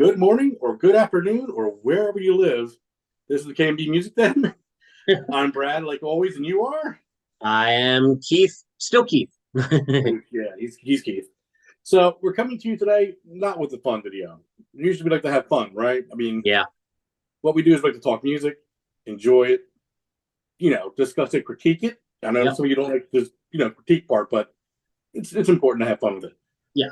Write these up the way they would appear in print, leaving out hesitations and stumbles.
good morning or good afternoon or wherever you live. This is the KMB Music Den. I'm Brad, like always, and you are? I am Keith, still Keith. Yeah, he's Keith. So we're coming to you today, not with a fun video. Usually we like to have fun, right? I mean, Yeah, what we do is we like to talk music, enjoy it, discuss it, critique it. I know yep, some of you don't like this, critique part, but it's important to have fun with it. yeah,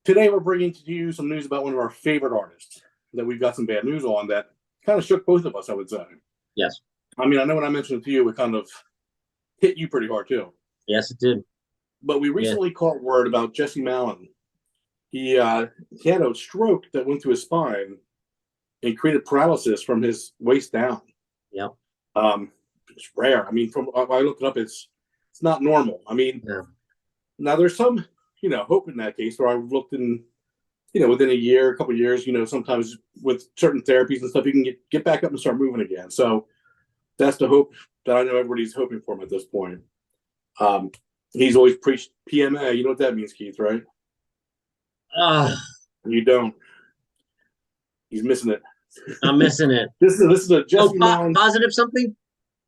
Today we're bringing to you some news about one of our favorite artists that we've got some bad news on that kind of shook both of us, I would say. yes, I mean, I know when I mentioned it to you, it kind of hit you pretty hard too. yes, it did. But we Yeah, recently caught word about Jesse Malin. He had a stroke that went through his spine and created paralysis from his waist down. yep, It's rare. I mean, from I looked it up, it's not normal. I mean, yeah, now there's some hope in that case where I've looked in within a year, a couple of years, sometimes with certain therapies and stuff, you can get back up and start moving again. So that's the hope that I know everybody's hoping for him at this point. Um, he's always preached PMA. You know what that means, Keith, right? uh, You don't. He's missing it. I'm missing it. This is a Oh, Jesse Malin positive something?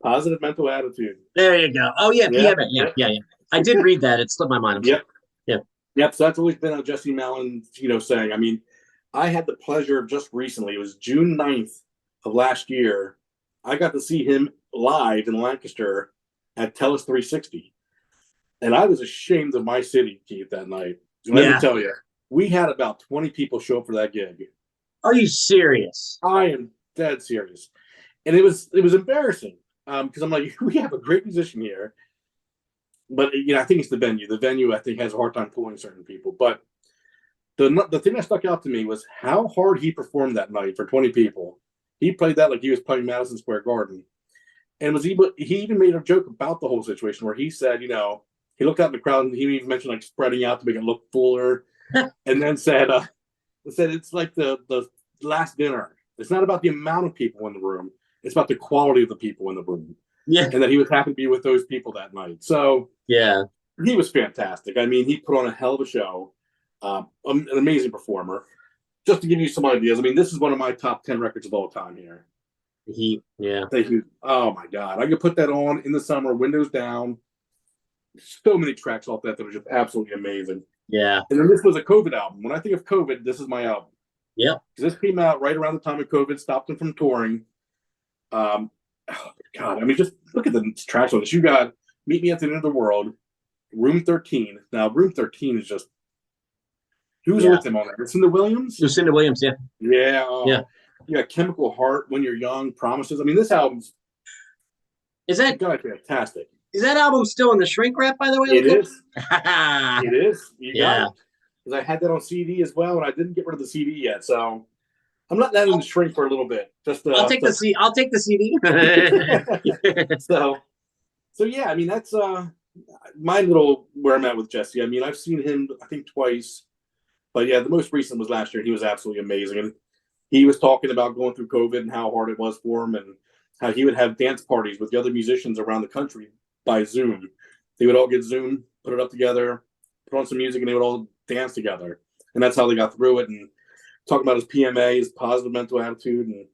positive mental attitude. There you go. Oh, yeah, Yep, PMA. Yeah, yep, yeah, yeah. I did read that. It slipped my mind. I'm sorry. yep, Yeah, yep. So that's always been a Jesse Malin, saying. I mean, I had the pleasure of just recently, it was June 9th of last year, I got to see him live in Lancaster at Telus 360. And I was ashamed of my city, Keith, that night. Let me yeah. tell you, we had about 20 people show up for that gig. Are you serious? I am dead serious. And it was embarrassing because I'm like, we have a great musician here. But, I think it's the venue. The venue, I think, has a hard time pulling certain people. But the thing that stuck out to me was how hard he performed that night for 20 people. He played that like he was playing Madison Square Garden, and he even made a joke about the whole situation where he said, he looked out in the crowd and he even mentioned like spreading out to make it look fuller, and then said it's like the last dinner. It's not about the amount of people in the room; it's about the quality of the people in the room, Yeah, and that he was happy to be with those people that night. So yeah, he was fantastic. I mean, he put on a hell of a show. An amazing performer. Just to give you some ideas, I mean, this is one of my top 10 records of all time here. yeah, Thank you. Oh my God. I could put that on in the summer, windows down. So many tracks off that are just absolutely amazing. yeah, And then this was a COVID album. When I think of COVID, this is my album. yep, This came out right around the time of COVID, stopped him from touring. Oh God. I mean, just look at the tracks on this. You got Meet Me at the End of the World, Room 13. Now, Room 13 is just, who's yeah. with him on that? Lucinda Williams? Lucinda Williams. Yeah, Yeah. yeah. You got Chemical Heart, When You're Young, Promises. I mean, this album's Is that fantastic. is that album still in the shrink wrap? By the way, It okay. is. It is. You got Yeah. it. Because I had that on CD as well, and I didn't get rid of the CD yet. So I'm letting that in the shrink for a little bit. Just I'll take the CD. so yeah. I mean, that's my little where I'm at with Jesse. I mean, I've seen him I think twice, but yeah, the most recent was last year. And he was absolutely amazing, and he was talking about going through COVID and how hard it was for him, and how he would have dance parties with the other musicians around the country by Zoom. They would all get Zoom, put it up together, put on some music, and they would all dance together. And that's how they got through it. And talking about his PMA, his positive mental attitude. And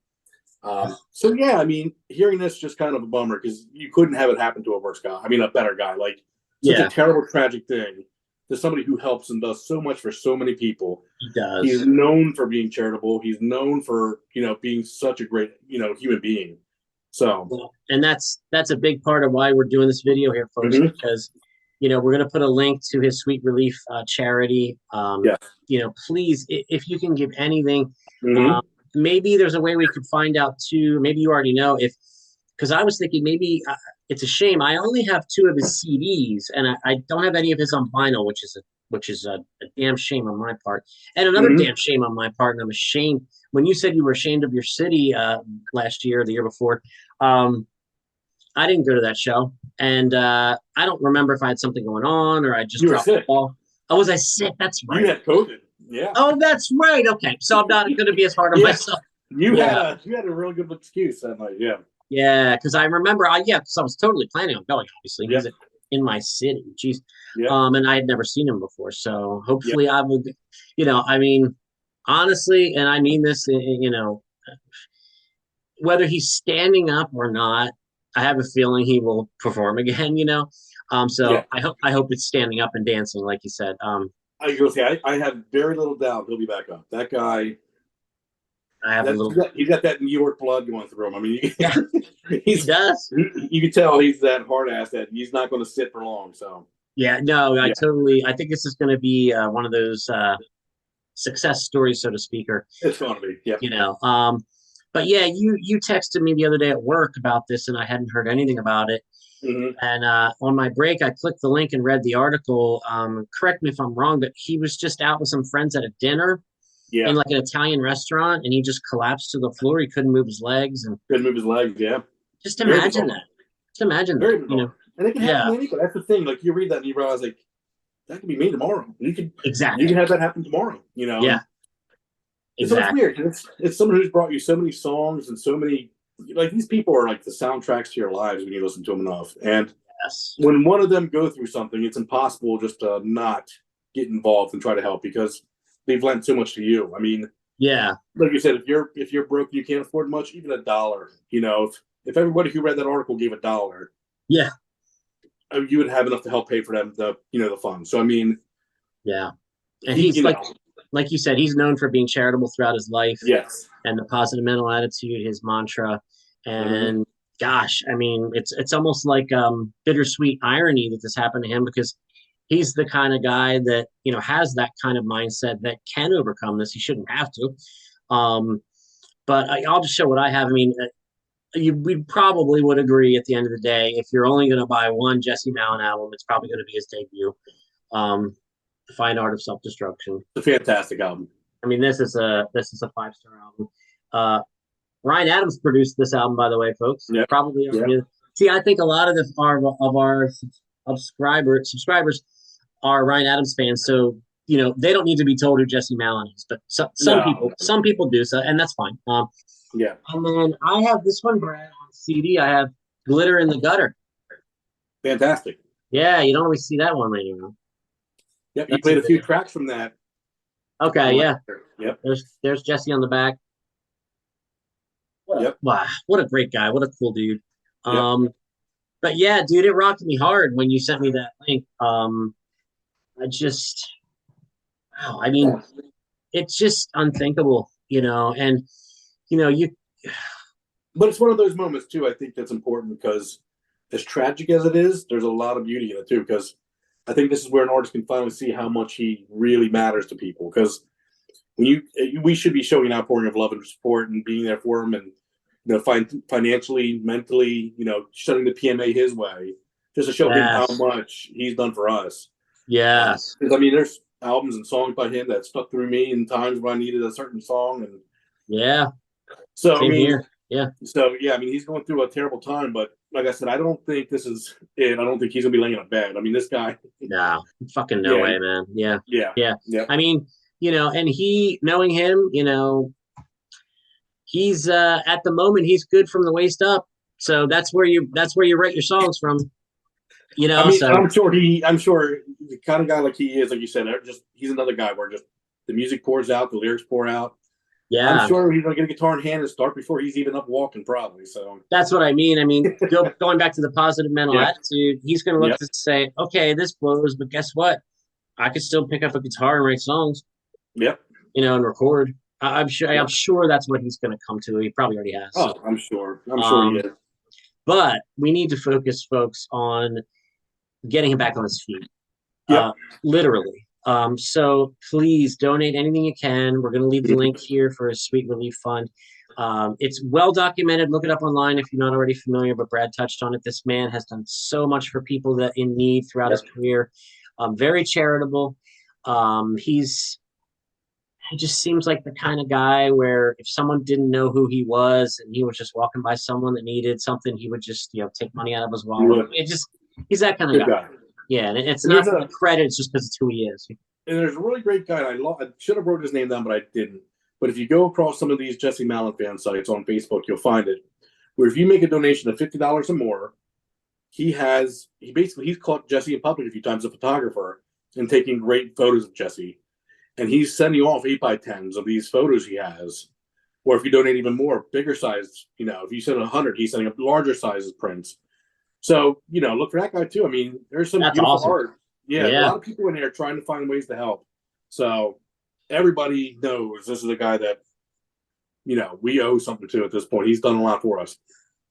so, yeah, I mean, hearing this just kind of a bummer because you couldn't have it happen to a worse guy. I mean, a better guy. Like, such a Yeah, terrible, tragic thing. There's somebody who helps and does so much for so many people. he He's does. known for being charitable. He's known for, being such a great, human being. So, Well, and that's a big part of why we're doing this video here, folks, mhm, because we're going to put a link to his Sweet Relief charity. yeah. Please, if you can give anything, Hmm. um, maybe there's a way we could find out too. Maybe you already know if, because I was thinking maybe it's a shame. I only have two of his CDs, and I don't have any of his on vinyl, which is a damn shame on my part, and another Hmm. damn shame on my part. And I'm ashamed when you said you were ashamed of your city last year, or the year before. Um, I didn't go to that show, and I don't remember if I had something going on or I just You were dropped the sick. ball. Oh, was I sick? That's You right. had COVID. Yeah. Oh, that's right. Okay, so I'm not going to be as hard on Yeah. myself. You had Yeah, a real good excuse that night. Yeah. yeah, because I remember. Yeah, because I was totally planning on going. Obviously, Yep. he's in my city. Jeez, Yep. and I had never seen him before, so Yep. hopefully I will. I mean, honestly, and I mean this, you know, whether he's standing up or not, I have a feeling he will perform again. You know, Yeah, so I hope it's standing up and dancing, like you said. I agree with you. I have very little doubt he'll be back up. That guy, I have a that little. he's got that New York blood going through him. I mean, Yeah, he he's does. you can tell he's that hard ass that he's not going to sit for long. So Yeah, no, I yeah, totally. I think this is going to be one of those success stories, so to speak, or it's going to be. Yeah. you know. But yeah, you texted me the other day at work about this, and I hadn't heard anything about it. Hmm. And on my break, I clicked the link and read the article. Correct me if I'm wrong, but he was just out with some friends at a dinner in Yeah. like an Italian restaurant, and he just collapsed to the floor. He couldn't move his legs, and Couldn't move his legs. Yeah. just Very imagine bizarre. that. Just imagine that. Very You know? bizarre. And it can happen Yeah, to anybody. That's the thing. Like you read that and you realize like that could be me tomorrow. You can exactly. have that happen tomorrow. You know, Yeah, and so it's exactly. weird. It's someone who's brought you so many songs and so many like these people are like the soundtracks to your lives when you listen to them enough. And Yes. when one of them go through something, it's impossible just to not get involved and try to help because they've lent so much to you. I mean, Yeah. like you said, if you're broke, you can't afford much, even a dollar. You know, if everybody who read that article gave a dollar, Yeah. you would have enough to help pay for them the fund. So I mean, Yeah. And he he's you know like you said, he's known for being charitable throughout his life yes. and the positive mental attitude, his mantra. Mm-hmm. And gosh, I mean, it's almost like bittersweet irony that this happened to him because he's the kind of guy that, you know, has that kind of mindset that can overcome this. He shouldn't have to. Um, but I'll just show what I have. I mean, we probably would agree at the end of the day, if you're only going to buy one Jesse Malin album, it's probably going to be his debut. The Fine Art of Self Destruction. It's a fantastic album. I mean, this is a 5-star album. Uh, Ryan Adams produced this album, by the way, folks. Yep. Probably Yep. see. I think a lot of our subscribers are Ryan Adams fans, so you know they don't need to be told who Jesse Malin is, but No. some people do, so and that's fine. Yeah. And then I have this one, Brad, on CD. I have Glitter in the Gutter. Fantastic. Yeah, you don't always see that one laying around. Yep. He That's a played a good few one. tracks from that Okay, on yeah. record. Yep. There's Jesse on the back. Yep. Wow, what a great guy. What a cool dude. Yep. Um, but yeah, dude, it rocked me hard when you sent me that link. I just, wow, I mean, it's just unthinkable, you know, and you know, you, But it's one of those moments too. I think that's important because, as tragic as it is, there's a lot of beauty in it too. Because I think this is where an artist can finally see how much he really matters to people. Because we should be showing outpouring of love and support and being there for him, and financially, mentally, shutting the PMA his way, just to show him how yes, much he's done for us. yes, Because I mean, there's albums and songs by him that stuck through me in times when I needed a certain song, and yeah, so I same mean, here. Yeah, so yeah, I mean, he's going through a terrible time, but like I said, I don't think this is it. I don't think he's gonna be laying in a bed. I mean, this guy, no, fucking no yeah, way, man. Yeah, yeah, yeah. yeah, I mean, you know, and knowing him, you know, he's at the moment he's good from the waist up. So that's where you write your songs from, you I know. mean, So I'm sure the kind of guy like he is, like you said, just he's another guy where just the music pours out, the lyrics pour out. I'm yeah, sure he's gonna get a guitar in hand and start before he's even up walking, probably. So that's what I mean. I mean, going back to the positive mental yeah, attitude, he's going to look yeah, to say, okay, this blows, but guess what? I could still pick up a guitar and write songs, yep. you know, and record. I'm sure. I'm Yep. sure that's what he's going to come to. He probably already has. So, Oh, I'm sure. I'm sure he um, is. but we need to focus, folks, on getting him back on his feet, uh, Yep. literally. So please donate anything you can. We're going to leave the link here for a Sweet Relief Fund. It's well documented. Look it up online if you're not already familiar, but Brad touched on it. This man has done so much for people that in need throughout his Yep. career. Very charitable. He just seems like the kind of guy where if someone didn't know who he was and he was just walking by someone that needed something, he would just, you know, take money out of his He wallet. would. He's that kind of Good guy. guy. Yeah, and it's And not for the credit; it's just because it's who he is. there's a really great guy. I should have wrote his name down, but I didn't. But if you go across some of these Jesse Malin fan sites on Facebook, you'll find it. Where if you make a donation of $50 or more, he's caught Jesse in public a few times, a photographer, and taking great photos of Jesse. and he's sending off 8x10s of these photos he has. Or if you donate even more, bigger size, if you send 100, he's sending up larger sizes prints. So, look for that guy too. I mean, there's some That's beautiful awesome. art. Yeah, a Yeah. lot of people in there trying to find ways to help. So everybody knows this is a guy that, we owe something to at this point. He's done a lot for us.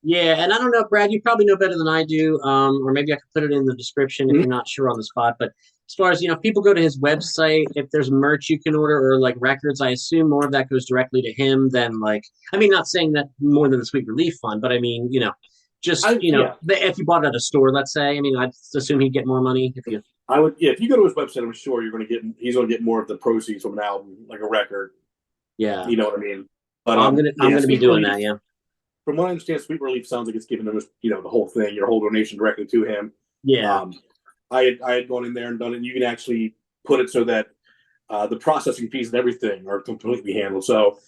Yeah, and I don't know, Brad, you probably know better than I do, or maybe I could put it in the description if you're not sure on the spot. But as far as, if people go to his website, if there's merch you can order or like records, I assume more of that goes directly to him than like, I mean, not saying that more than the Sweet Relief Fund, but I mean, just, Yeah. if you bought it at a store, let's say, I mean, I'd assume he'd get more money if you. I would, yeah, if you go to his website, I'm sure he's going to get more of the proceeds from an album, like a record. Yeah. You know what I mean? But I'm gonna be doing that, yeah. From what I understand, Sweet Relief sounds like it's giving them, the whole thing, your whole donation directly to him. Yeah. I had gone in there and done it. And you can actually put it so that the processing fees and everything are completely handled. So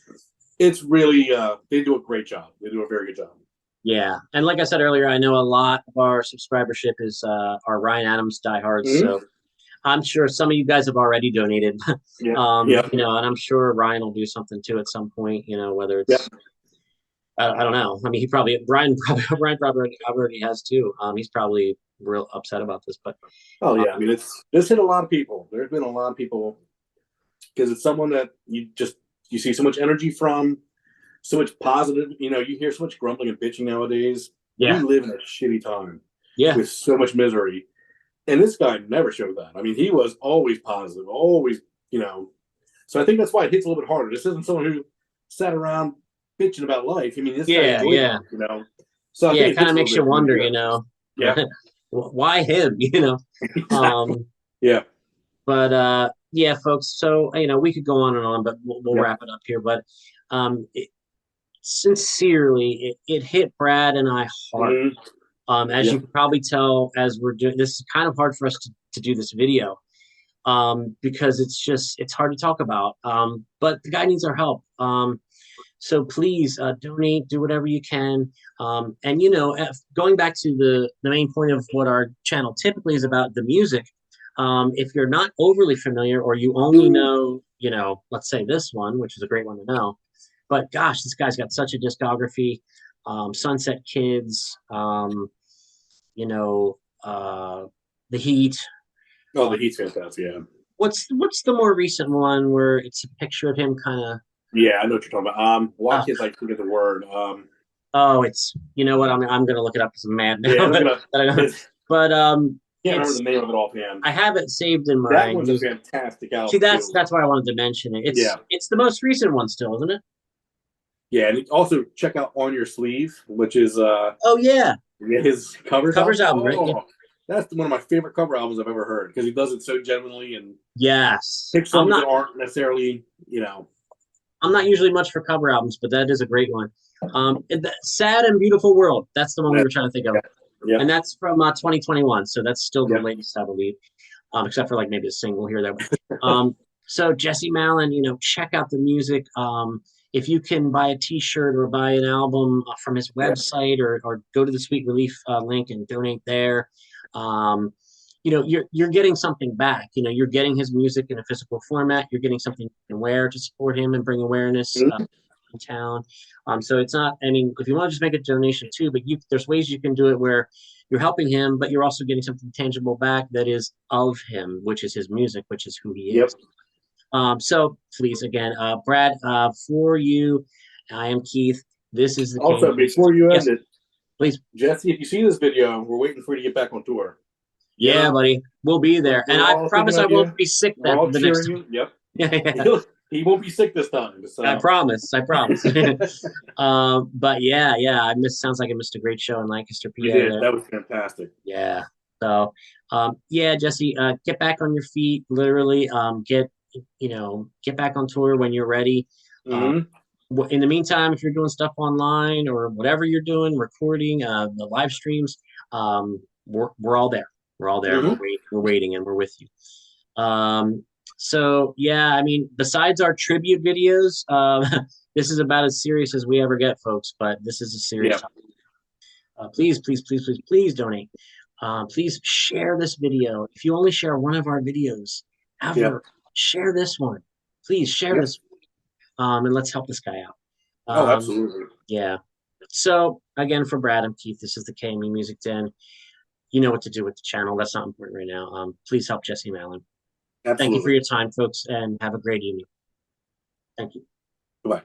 it's really they do a great job. They do a very good job. Yeah, and like I said earlier, I know a lot of our subscribership is our Ryan Adams diehards. Mm-hmm. So I'm sure some of you guys have already donated. Yeah. And I'm sure Ryan will do something too at some point. Whether it's I don't know. I mean, Brian probably already has too. He's probably real upset about this, but I mean, this hit a lot of people. There's been a lot of people because it's someone that you see so much energy from, so much positive. You hear so much grumbling and bitching nowadays. Yeah. We live in a shitty time. Yeah. With so much misery. And this guy never showed that. I mean, he was always positive, always, So I think that's why it hits a little bit harder. This isn't someone who sat around bitching about life. I mean, this guy enjoyed life, So it kind of makes you wonder, Yeah. Why him, Yeah. But yeah, folks. So we could go on and on, but we'll wrap it up here. But sincerely, it hit Brad and I hard. As you can probably tell, as we're doing this, is kind of hard for us to do this video because it's hard to talk about. But the guy needs our help. So please donate, do whatever you can. And going back to the main point of what our channel typically is about, the music. If you're not overly familiar or you only know, let's say this one, which is a great one to know. But gosh, this guy's got such a discography. Sunset Kids, The Heat. Oh, The Heat's fantastic, yeah. What's the more recent one where it's a picture of him kind of? Yeah, I know what you're talking about. Why can't I forget the word? It's what I'm gonna look it up because I'm mad now. Yeah, but can't remember the name of it offhand. I have it saved in my. That one's a fantastic album. See, that's why I wanted to mention it. It's the most recent one still, isn't it? Yeah, and also check out On Your Sleeve, which is his covers album, right? Yeah. That's one of my favorite cover albums I've ever heard because he does it so genuinely and picks songs that aren't necessarily I'm not usually much for cover albums, but that is a great one. Sad and Beautiful World. That's the one we were trying to think of. Yeah. And that's from 2021, so that's still the latest, I believe, except for like maybe a single here or there. So Jesse Malin, check out the music. If you can buy a T-shirt or buy an album from his website or go to the Sweet Relief link and donate there, you're getting something back. You're getting his music in a physical format. You're getting something you can wear to support him and bring awareness in town. So it's not. I mean, if you want to just make a donation too, but there's ways you can do it where you're helping him, but you're also getting something tangible back that is of him, which is his music, which is who he is. So please, again, Brad, for you, I am Keith. This is the also before you end it, please, Jesse, if you see this video, we're waiting for you to get back on tour. Yeah, buddy, we'll be there, and I promise I won't be sick the next time. Yep. Yeah. He won't be sick this time. So. I promise. But yeah, sounds like I missed a great show in Lancaster, PA. You did. That was fantastic. Yeah. So, Jesse, get back on your feet. Literally, get back on tour when you're ready. In the meantime, if you're doing stuff online or whatever you're doing, recording the live streams, we're all there. We're all there. We're waiting, and we're with you. So yeah, I mean, besides our tribute videos, this is about as serious as we ever get, folks. But this is a serious topic. Please donate. Please share this video. If you only share one of our videos ever, share this one. please share Yeah. this, and let's help this guy out. Oh, absolutely. Yeah. So again, for Brad and Keith, this is the KME Music Den. You know what to do with the channel. That's not important right now. Please help Jesse Malin. Thank you for Absolutely. your time, folks, and have a great evening. Thank you. Bye.